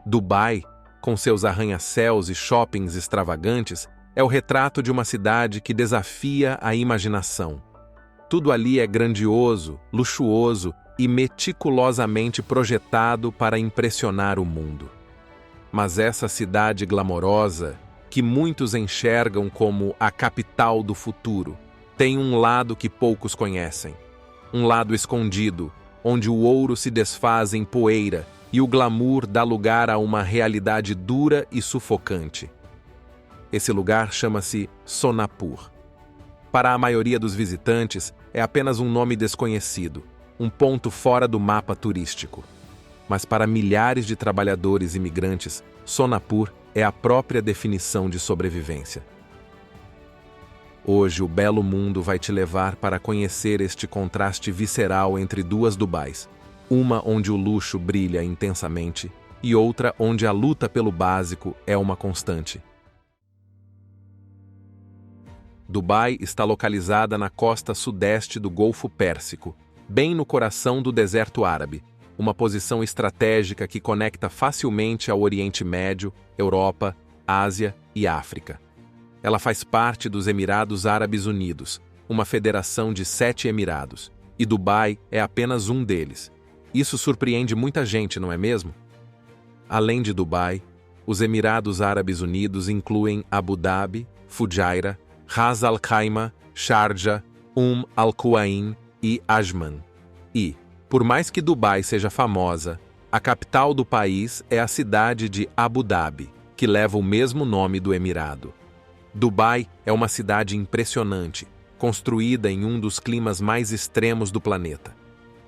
Dubai, com seus arranha-céus e shoppings extravagantes, é o retrato de uma cidade que desafia a imaginação. Tudo ali é grandioso, luxuoso e meticulosamente projetado para impressionar o mundo. Mas essa cidade glamourosa, que muitos enxergam como a capital do futuro, tem um lado que poucos conhecem. Um lado escondido, onde o ouro se desfaz em poeira e o glamour dá lugar a uma realidade dura e sufocante. Esse lugar chama-se Sonapur. Para a maioria dos visitantes, é apenas um nome desconhecido, um ponto fora do mapa turístico. Mas para milhares de trabalhadores imigrantes, Sonapur é a própria definição de sobrevivência. Hoje, o belo mundo vai te levar para conhecer este contraste visceral entre duas Dubais, uma onde o luxo brilha intensamente e outra onde a luta pelo básico é uma constante. Dubai está localizada na costa sudeste do Golfo Pérsico, bem no coração do deserto árabe, uma posição estratégica que conecta facilmente ao Oriente Médio, Europa, Ásia e África. Ela faz parte dos Emirados Árabes Unidos, uma federação de 7 emirados, e Dubai é apenas um deles. Isso surpreende muita gente, não é mesmo? Além de Dubai, os Emirados Árabes Unidos incluem Abu Dhabi, Fujairah, Ras Al Khaimah, Sharjah, Al Quwain e Ajman. E, por mais que Dubai seja famosa, a capital do país é a cidade de Abu Dhabi, que leva o mesmo nome do emirado. Dubai é uma cidade impressionante, construída em um dos climas mais extremos do planeta.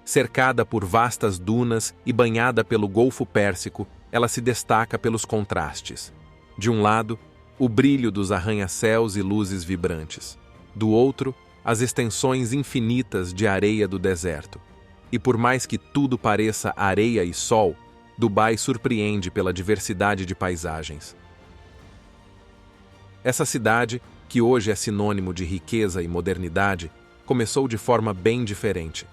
Cercada por vastas dunas e banhada pelo Golfo Pérsico, ela se destaca pelos contrastes. De um lado, o brilho dos arranha-céus e luzes vibrantes. Do outro, as extensões infinitas de areia do deserto. E por mais que tudo pareça areia e sol, Dubai surpreende pela diversidade de paisagens. Essa cidade, que hoje é sinônimo de riqueza e modernidade, começou de forma bem diferente.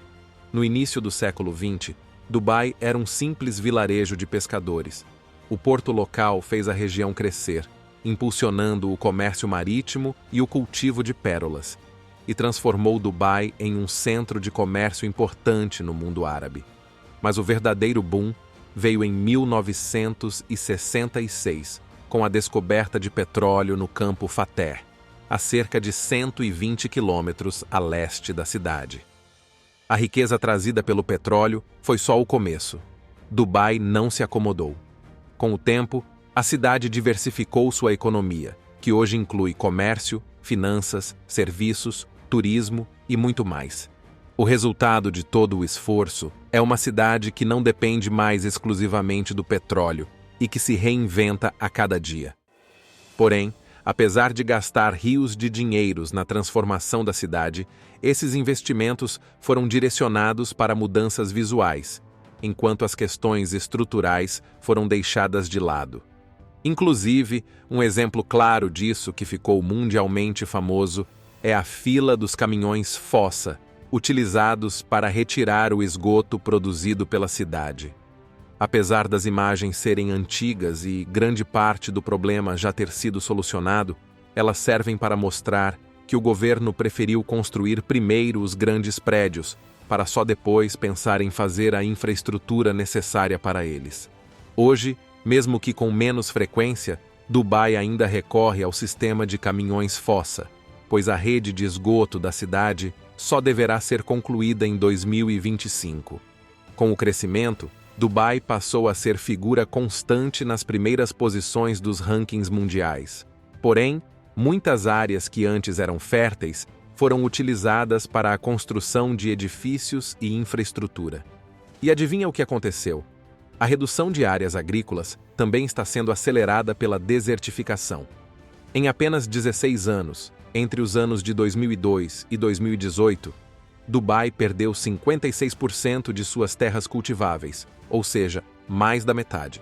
No início do século XX, Dubai era um simples vilarejo de pescadores. O porto local fez a região crescer, impulsionando o comércio marítimo e o cultivo de pérolas, e transformou Dubai em um centro de comércio importante no mundo árabe. Mas o verdadeiro boom veio em 1966, com a descoberta de petróleo no Campo Fateh, a cerca de 120 quilômetros a leste da cidade. A riqueza trazida pelo petróleo foi só o começo. Dubai não se acomodou. Com o tempo, a cidade diversificou sua economia, que hoje inclui comércio, finanças, serviços, turismo e muito mais. O resultado de todo o esforço é uma cidade que não depende mais exclusivamente do petróleo e que se reinventa a cada dia. Porém, apesar de gastar rios de dinheiros na transformação da cidade, esses investimentos foram direcionados para mudanças visuais, enquanto as questões estruturais foram deixadas de lado. Inclusive, um exemplo claro disso que ficou mundialmente famoso é a fila dos caminhões fossa, utilizados para retirar o esgoto produzido pela cidade. Apesar das imagens serem antigas e grande parte do problema já ter sido solucionado, elas servem para mostrar que o governo preferiu construir primeiro os grandes prédios, para só depois pensar em fazer a infraestrutura necessária para eles. Hoje, mesmo que com menos frequência, Dubai ainda recorre ao sistema de caminhões fossa, pois a rede de esgoto da cidade só deverá ser concluída em 2025. Com o crescimento, Dubai passou a ser figura constante nas primeiras posições dos rankings mundiais. Porém, muitas áreas que antes eram férteis foram utilizadas para a construção de edifícios e infraestrutura. E adivinha o que aconteceu? A redução de áreas agrícolas também está sendo acelerada pela desertificação. Em apenas 16 anos, entre os anos de 2002 e 2018, Dubai perdeu 56% de suas terras cultiváveis, ou seja, mais da metade.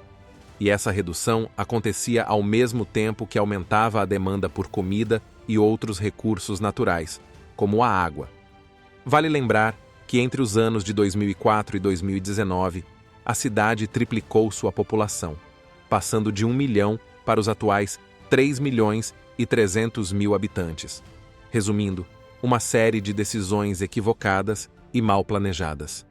E essa redução acontecia ao mesmo tempo que aumentava a demanda por comida e outros recursos naturais, como a água. Vale lembrar que entre os anos de 2004 e 2019, a cidade triplicou sua população. passando de 1 milhão para os atuais 3.300.000 habitantes. Resumindo, uma série de decisões equivocadas e mal planejadas.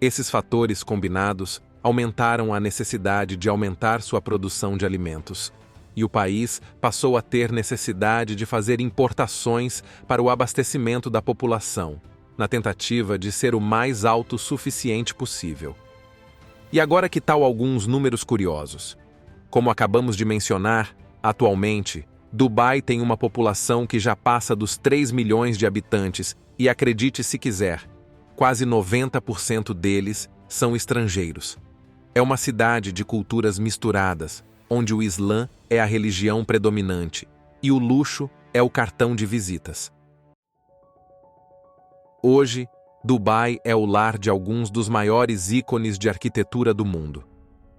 Esses fatores combinados aumentaram a necessidade de aumentar sua produção de alimentos, e o país passou a ter necessidade de fazer importações para o abastecimento da população, na tentativa de ser o mais autossuficiente possível. E agora que tal alguns números curiosos? Como acabamos de mencionar, atualmente, Dubai tem uma população que já passa dos 3 milhões de habitantes e, acredite se quiser, quase 90% deles são estrangeiros. É uma cidade de culturas misturadas, onde o Islã é a religião predominante e o luxo é o cartão de visitas. Hoje, Dubai é o lar de alguns dos maiores ícones de arquitetura do mundo.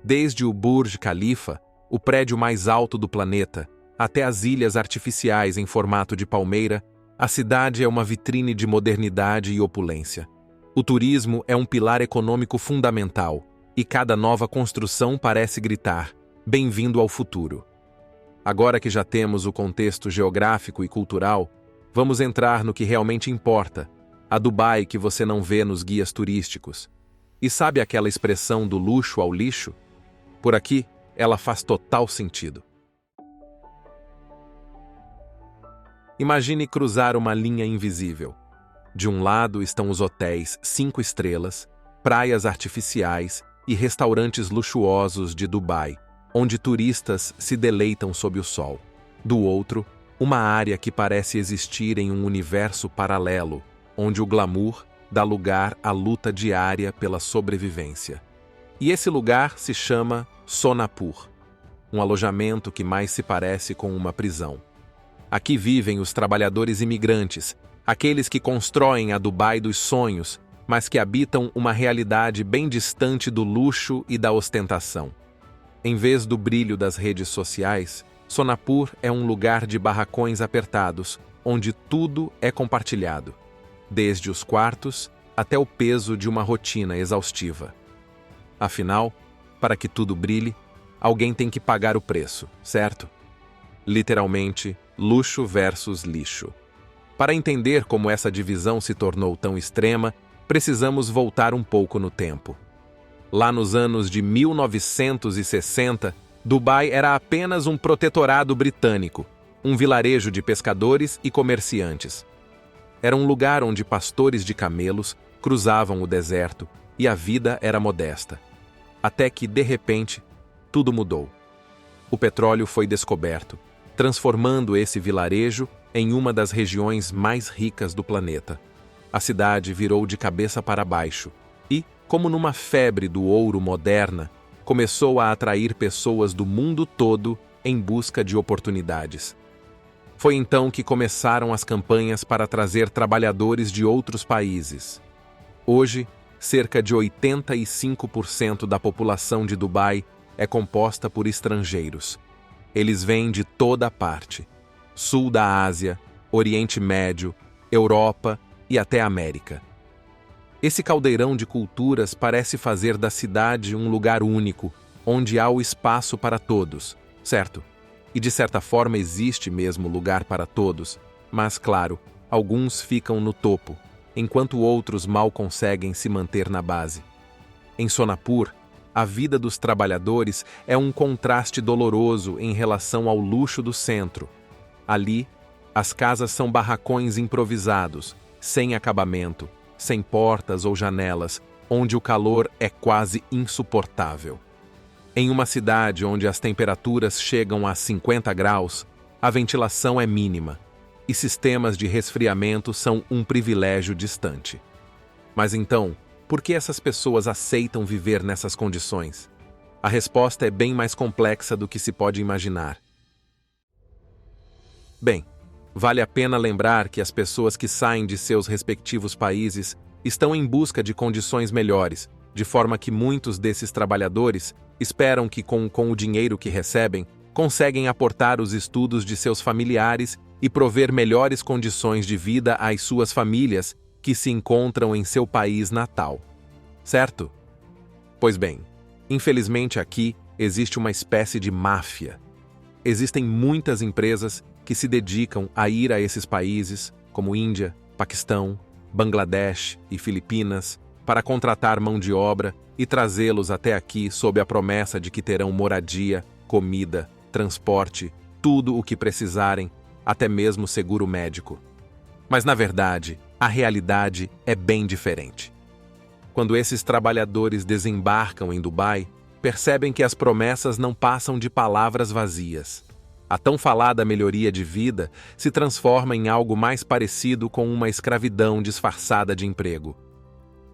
Desde o Burj Khalifa, o prédio mais alto do planeta, até as ilhas artificiais em formato de palmeira, a cidade é uma vitrine de modernidade e opulência. O turismo é um pilar econômico fundamental, e cada nova construção parece gritar: bem-vindo ao futuro. Agora que já temos o contexto geográfico e cultural, vamos entrar no que realmente importa, a Dubai que você não vê nos guias turísticos. E sabe aquela expressão do luxo ao lixo? Por aqui, ela faz total sentido. Imagine cruzar uma linha invisível. De um lado estão os hotéis 5 estrelas, praias artificiais e restaurantes luxuosos de Dubai, onde turistas se deleitam sob o sol. Do outro, uma área que parece existir em um universo paralelo, onde o glamour dá lugar à luta diária pela sobrevivência. E esse lugar se chama Sonapur, um alojamento que mais se parece com uma prisão. Aqui vivem os trabalhadores imigrantes, aqueles que constroem a Dubai dos sonhos, mas que habitam uma realidade bem distante do luxo e da ostentação. Em vez do brilho das redes sociais, Sonapur é um lugar de barracões apertados, onde tudo é compartilhado, desde os quartos até o peso de uma rotina exaustiva. Afinal, para que tudo brilhe, alguém tem que pagar o preço, certo? Literalmente, luxo versus lixo. Para entender como essa divisão se tornou tão extrema, precisamos voltar um pouco no tempo. Lá nos anos de 1960, Dubai era apenas um protetorado britânico, um vilarejo de pescadores e comerciantes. Era um lugar onde pastores de camelos cruzavam o deserto e a vida era modesta. Até que, de repente, tudo mudou. O petróleo foi descoberto, transformando esse vilarejo em uma das regiões mais ricas do planeta. A cidade virou de cabeça para baixo e, como numa febre do ouro moderna, começou a atrair pessoas do mundo todo em busca de oportunidades. Foi então que começaram as campanhas para trazer trabalhadores de outros países. Hoje, cerca de 85% da população de Dubai é composta por estrangeiros. Eles vêm de toda parte: sul da Ásia, Oriente Médio, Europa e até América. Esse caldeirão de culturas parece fazer da cidade um lugar único, onde há o espaço para todos, certo? E de certa forma existe mesmo lugar para todos, mas claro, alguns ficam no topo, enquanto outros mal conseguem se manter na base. Em Sonapur, a vida dos trabalhadores é um contraste doloroso em relação ao luxo do centro. Ali, as casas são barracões improvisados, sem acabamento, sem portas ou janelas, onde o calor é quase insuportável. Em uma cidade onde as temperaturas chegam a 50 graus, a ventilação é mínima, e sistemas de resfriamento são um privilégio distante. Mas então, por que essas pessoas aceitam viver nessas condições? A resposta é bem mais complexa do que se pode imaginar. Bem, vale a pena lembrar que as pessoas que saem de seus respectivos países estão em busca de condições melhores, de forma que muitos desses trabalhadores esperam que com o dinheiro que recebem, conseguem aportar os estudos de seus familiares e prover melhores condições de vida às suas famílias que se encontram em seu país natal. Certo? Pois bem, infelizmente aqui, existe uma espécie de máfia. Existem muitas empresas que se dedicam a ir a esses países, como Índia, Paquistão, Bangladesh e Filipinas, para contratar mão de obra e trazê-los até aqui sob a promessa de que terão moradia, comida, transporte, tudo o que precisarem, até mesmo seguro médico. Mas, na verdade, a realidade é bem diferente. Quando esses trabalhadores desembarcam em Dubai, percebem que as promessas não passam de palavras vazias. A tão falada melhoria de vida se transforma em algo mais parecido com uma escravidão disfarçada de emprego.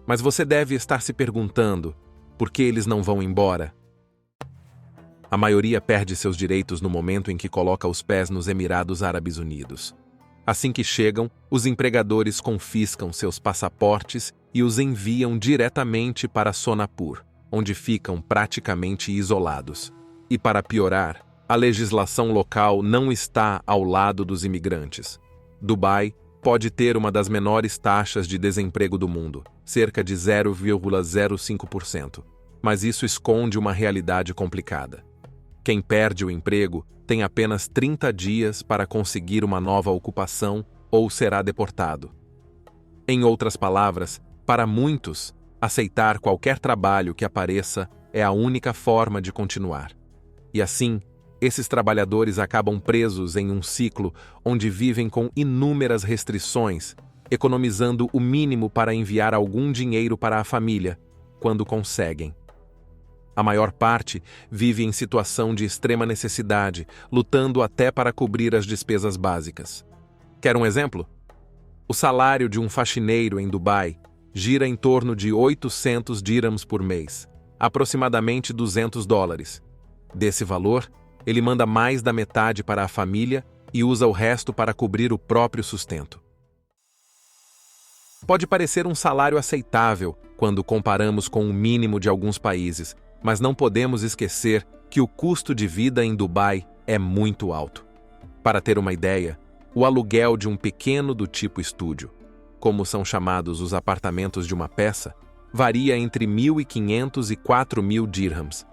Mas você deve estar se perguntando, por que eles não vão embora? A maioria perde seus direitos no momento em que coloca os pés nos Emirados Árabes Unidos. Assim que chegam, os empregadores confiscam seus passaportes e os enviam diretamente para Sonapur, onde ficam praticamente isolados. E para piorar, a legislação local não está ao lado dos imigrantes. Dubai pode ter uma das menores taxas de desemprego do mundo, cerca de 0,05%, mas isso esconde uma realidade complicada. Quem perde o emprego tem apenas 30 dias para conseguir uma nova ocupação ou será deportado. Em outras palavras, para muitos, aceitar qualquer trabalho que apareça é a única forma de continuar. E assim, esses trabalhadores acabam presos em um ciclo onde vivem com inúmeras restrições, economizando o mínimo para enviar algum dinheiro para a família, quando conseguem. A maior parte vive em situação de extrema necessidade, lutando até para cobrir as despesas básicas. Quer um exemplo? O salário de um faxineiro em Dubai gira em torno de 800 dirhams por mês, aproximadamente $200. Desse valor, ele manda mais da metade para a família e usa o resto para cobrir o próprio sustento. Pode parecer um salário aceitável quando comparamos com o mínimo de alguns países, mas não podemos esquecer que o custo de vida em Dubai é muito alto. Para ter uma ideia, o aluguel de um pequeno do tipo estúdio, como são chamados os apartamentos de uma peça, varia entre 1.500 e 4.000 dirhams.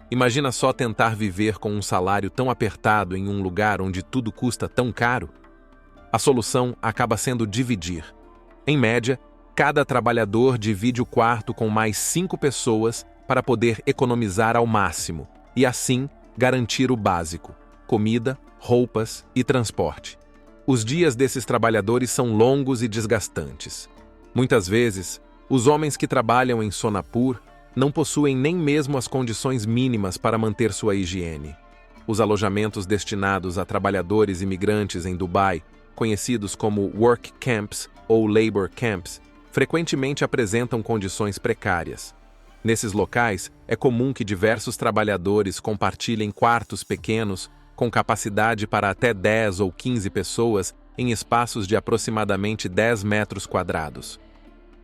Imagina só tentar viver com um salário tão apertado em um lugar onde tudo custa tão caro? A solução acaba sendo dividir. Em média, cada trabalhador divide o quarto com mais 5 pessoas para poder economizar ao máximo e, assim, garantir o básico: comida, roupas e transporte. Os dias desses trabalhadores são longos e desgastantes. Muitas vezes, os homens que trabalham em Sonapur não possuem nem mesmo as condições mínimas para manter sua higiene. Os alojamentos destinados a trabalhadores imigrantes em Dubai, conhecidos como work camps ou labor camps, frequentemente apresentam condições precárias. Nesses locais, é comum que diversos trabalhadores compartilhem quartos pequenos com capacidade para até 10 ou 15 pessoas em espaços de aproximadamente 10 metros quadrados.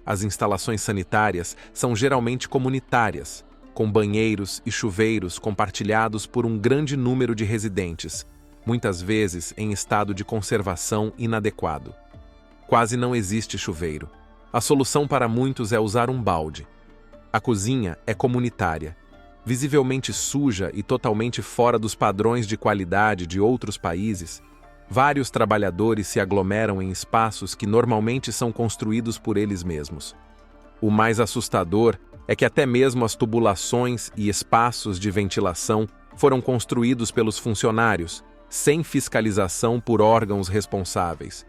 As instalações sanitárias são geralmente comunitárias, com banheiros e chuveiros compartilhados por um grande número de residentes, muitas vezes em estado de conservação inadequado. Quase não existe chuveiro. A solução para muitos é usar um balde. A cozinha é comunitária, visivelmente suja e totalmente fora dos padrões de qualidade de outros países. Vários trabalhadores se aglomeram em espaços que normalmente são construídos por eles mesmos. O mais assustador é que até mesmo as tubulações e espaços de ventilação foram construídos pelos funcionários, sem fiscalização por órgãos responsáveis.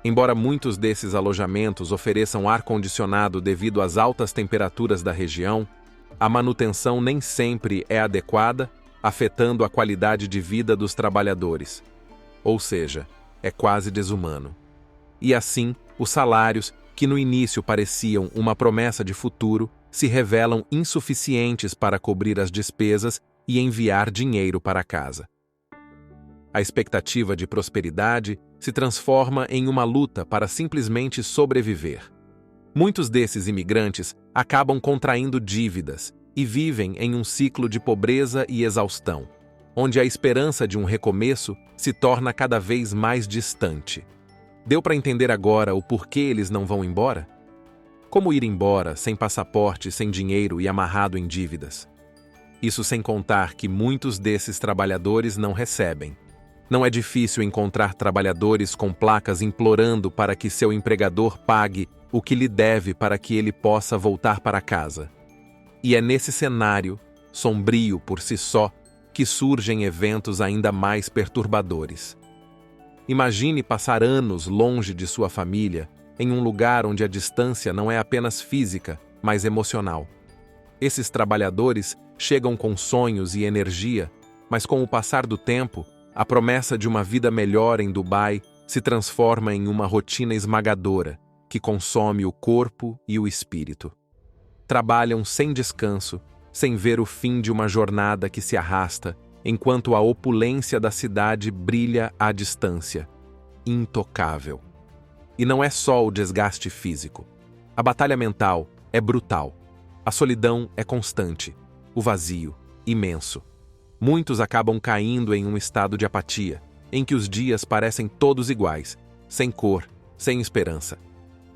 Embora muitos desses alojamentos ofereçam ar-condicionado devido às altas temperaturas da região, a manutenção nem sempre é adequada, afetando a qualidade de vida dos trabalhadores. Ou seja, é quase desumano. E assim, os salários, que no início pareciam uma promessa de futuro, se revelam insuficientes para cobrir as despesas e enviar dinheiro para casa. A expectativa de prosperidade se transforma em uma luta para simplesmente sobreviver. Muitos desses imigrantes acabam contraindo dívidas e vivem em um ciclo de pobreza e exaustão, onde a esperança de um recomeço se torna cada vez mais distante. Deu para entender agora o porquê eles não vão embora? Como ir embora sem passaporte, sem dinheiro e amarrado em dívidas? Isso sem contar que muitos desses trabalhadores não recebem. Não é difícil encontrar trabalhadores com placas implorando para que seu empregador pague o que lhe deve para que ele possa voltar para casa. E é nesse cenário, sombrio por si só, que surgem eventos ainda mais perturbadores. Imagine passar anos longe de sua família, em um lugar onde a distância não é apenas física, mas emocional. Esses trabalhadores chegam com sonhos e energia, mas com o passar do tempo, a promessa de uma vida melhor em Dubai se transforma em uma rotina esmagadora, que consome o corpo e o espírito. Trabalham sem descanso, sem ver o fim de uma jornada que se arrasta, enquanto a opulência da cidade brilha à distância, intocável. E não é só o desgaste físico. A batalha mental é brutal. A solidão é constante. O vazio, imenso. Muitos acabam caindo em um estado de apatia, em que os dias parecem todos iguais, sem cor, sem esperança.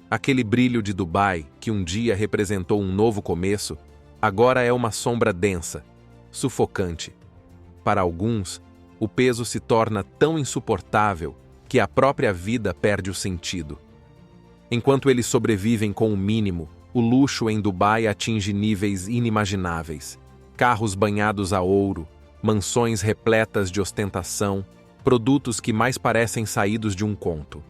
Aquele brilho de Dubai, que um dia representou um novo começo, agora é uma sombra densa, sufocante. Para alguns, o peso se torna tão insuportável que a própria vida perde o sentido. Enquanto eles sobrevivem com o mínimo, o luxo em Dubai atinge níveis inimagináveis. Carros banhados a ouro, mansões repletas de ostentação, produtos que mais parecem saídos de um conto.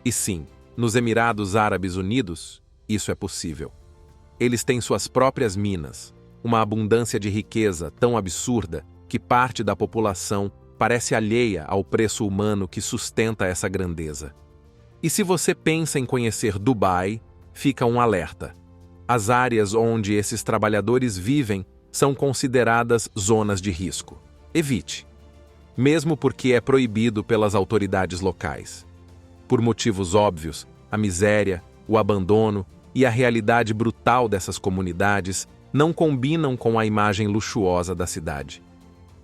E sim, nos Emirados Árabes Unidos, isso é possível. Eles têm suas próprias minas, uma abundância de riqueza tão absurda que parte da população parece alheia ao preço humano que sustenta essa grandeza. E se você pensa em conhecer Dubai, fica um alerta. As áreas onde esses trabalhadores vivem são consideradas zonas de risco. Evite. Mesmo porque é proibido pelas autoridades locais. Por motivos óbvios, a miséria, o abandono e a realidade brutal dessas comunidades não combinam com a imagem luxuosa da cidade.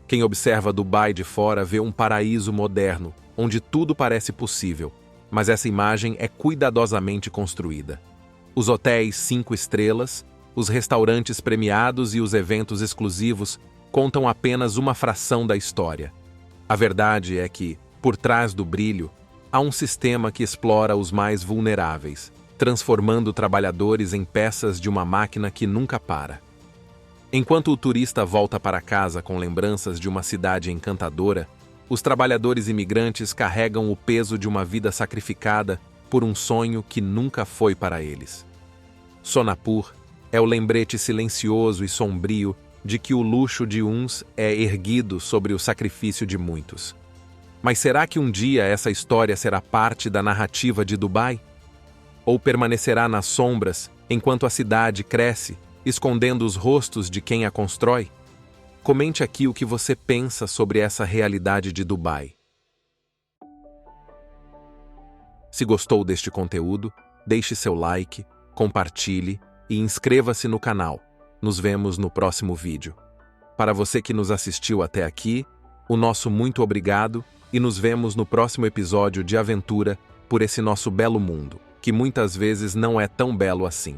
Quem observa Dubai de fora vê um paraíso moderno, onde tudo parece possível, mas essa imagem é cuidadosamente construída. Os hotéis 5 estrelas, os restaurantes premiados e os eventos exclusivos contam apenas uma fração da história. A verdade é que, por trás do brilho, há um sistema que explora os mais vulneráveis, transformando trabalhadores em peças de uma máquina que nunca para. Enquanto o turista volta para casa com lembranças de uma cidade encantadora, os trabalhadores imigrantes carregam o peso de uma vida sacrificada por um sonho que nunca foi para eles. Sonapur é o lembrete silencioso e sombrio de que o luxo de uns é erguido sobre o sacrifício de muitos. Mas será que um dia essa história será parte da narrativa de Dubai? Ou permanecerá nas sombras enquanto a cidade cresce, escondendo os rostos de quem a constrói? Comente aqui o que você pensa sobre essa realidade de Dubai. Se gostou deste conteúdo, deixe seu like, compartilhe e inscreva-se no canal. Nos vemos no próximo vídeo. Para você que nos assistiu até aqui, o nosso muito obrigado e nos vemos no próximo episódio de aventura por esse nosso belo mundo, que muitas vezes não é tão belo assim.